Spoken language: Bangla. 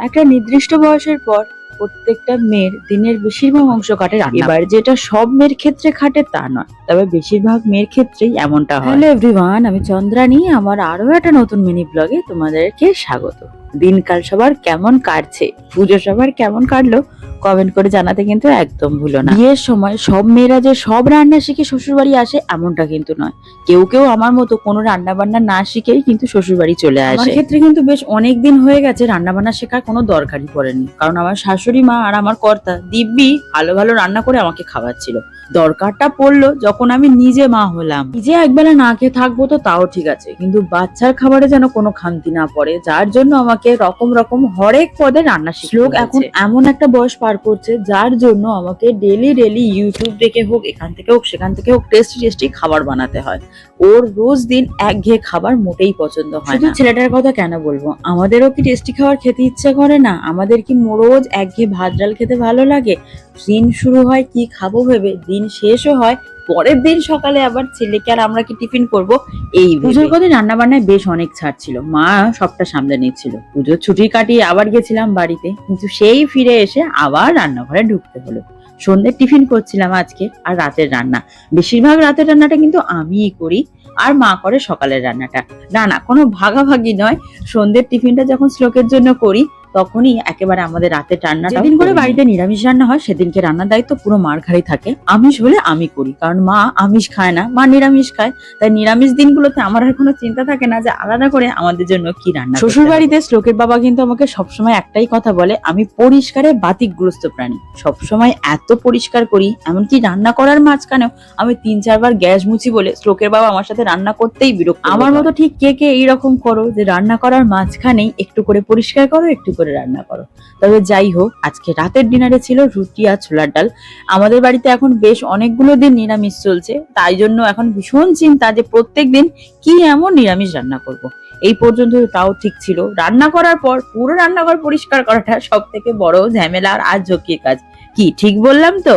একটা নির্দিষ্ট বয়সের পর প্রত্যেকটা মেয়ের দিনের বেশিরভাগ অংশ কাটে রান্না। এবার যেটা সব মেয়ের ক্ষেত্রে খাটে তা নয়, তবে বেশিরভাগ মেয়ের ক্ষেত্রেই এমনটা হয়। হ্যালো এভরিওয়ান, আমি চন্দ্রানী। আমার আরো একটা নতুন মিনি ব্লগে তোমাদেরকে স্বাগত। দিনকাল সবার কেমন কাটছে, পুজো সবার কেমন কাটলো, কমেন্ট করে জানাতে কিন্তু একদম ভুলো না। বিয়ের সময় সব মেয়েরা যে সব রান্না শিখে শ্বশুরবাড়ি আসে এমনটা কিন্তু নয়। কেউ কেউ আমার মতো কোনো রান্না বান্না না শিখেই কিন্তু শ্বশুরবাড়ি চলে আসে। আমার ক্ষেত্রে কিন্তু বেশ অনেক দিন হয়ে গেছে রান্না বান্না শেখার কোনো দরকারই পড়েনি, কারণ আমার শাশুড়ি মা আর আমার কর্তা দিব্যি ভালো ভালো রান্না করে আমাকে খাওয়াচ্ছিল। দরকারটা পড়লো যখন আমি নিজে মা হলাম। নিজে একবেলা না খেয়ে থাকবো তো তাও ঠিক আছে, কিন্তু বাচ্চার খাবারে যেন কোনো খামতি না পড়ে, যার জন্য আমাকে রকম রকম হরেক পদে রান্না শিখতে হয়েছে। এখন এমন একটা বয়স পার করছে যার জন্য আমাকে ডেলি ডেলি ইউটিউব দেখে হোক, এখান থেকে হোক সেখান থেকে হোক, টেস্টি টেস্টি খাবার বানাতে হয়। ওর রোজ দিন একঘেয়ে খাবার মোটেই পছন্দ হয় না। শুধু ছেলেটার কথা কেন বলবো, আমাদেরও কি টেস্টি খাবার খেতে ইচ্ছে করে না? আমাদের কি রোজ একঘেয়ে ভাত ডাল খেতে ভালো লাগে? দিন শুরু হয় কি খাবো ভেবে, দিন শেষও হয় পরের দিন সকালে আবার ছেলেকে আর আমরা কি টিফিন করব এই পুজোর কদিন রান্না বান্নায় বেশ অনেক ছাড় ছিল, মা সবটা সামলে নিচ্ছিল। পুজোর ছুটি কাটিয়ে আবার গেছিলাম বাড়িতে, কিন্তু সেই ফিরে এসে আবার রান্নাঘরে ঢুকতে হলো। সন্ধ্যের টিফিন করছিলাম আজকে, আর রাতের রান্না। বেশিরভাগ রাতের রান্নাটা কিন্তু আমিই করি, আর মা করে সকালের রান্নাটা। না না, কোনো ভাগাভাগি নয়। সন্ধ্যের টিফিনটা যখন শ্লোকের জন্য করি তখনই একেবারে আমাদের রাতের রান্নাটা। যেদিন করে বাড়িতে নিরামিষ রান্না হয় সেদিনকে রান্নার দায়িত্ব পুরো মার ঘাড়েই থাকে। আমিষ হলে আমি করি, কারণ মা আমিষ খায় না, মা নিরামিষ খায়। তাই নিরামিষ দিনগুলোতে আমার আর কোনো চিন্তা থাকে না যে আলাদা করে আমাদের জন্য কি রান্না। শ্বশুর বাড়িতে শ্লোকের বাবা কিন্তু আমাকে সবসময় একটাই কথা বলে, আমি পরিষ্কারে বাতিগ্রস্ত প্রাণী। সবসময় এত পরিষ্কার করি, এমনকি রান্না করার মাঝখানেও আমি 3-4 বার গ্যাস মুছি বলে শ্লোকের বাবা আমার সাথে রান্না করতেই বিরক্ত। আমার মতো ঠিক কে কে এইরকম করো যে রান্না করার মাঝখানেই একটু করে পরিষ্কার করো, একটু করে রান্না করো? তবে যাই হোক, আজকে রাতের ডিনারে ছিল রুটি আর ছোলার ডাল। আমাদের বাড়িতে এখন বেশ অনেকগুলো দিন নিরামিষ চলছে, তাই জন্য এখন ভীষণ চিন্তা যে প্রত্যেক দিন কি এমন নিরামিষ রান্না করব। এই পর্যন্ত তাও ঠিক ছিল, রান্না করার পর পুরো রান্নাঘর পরিষ্কার করাটা সব থেকে বড় ঝামেলা আর ঝক্কির কাজ। কি ঠিক বললাম তো?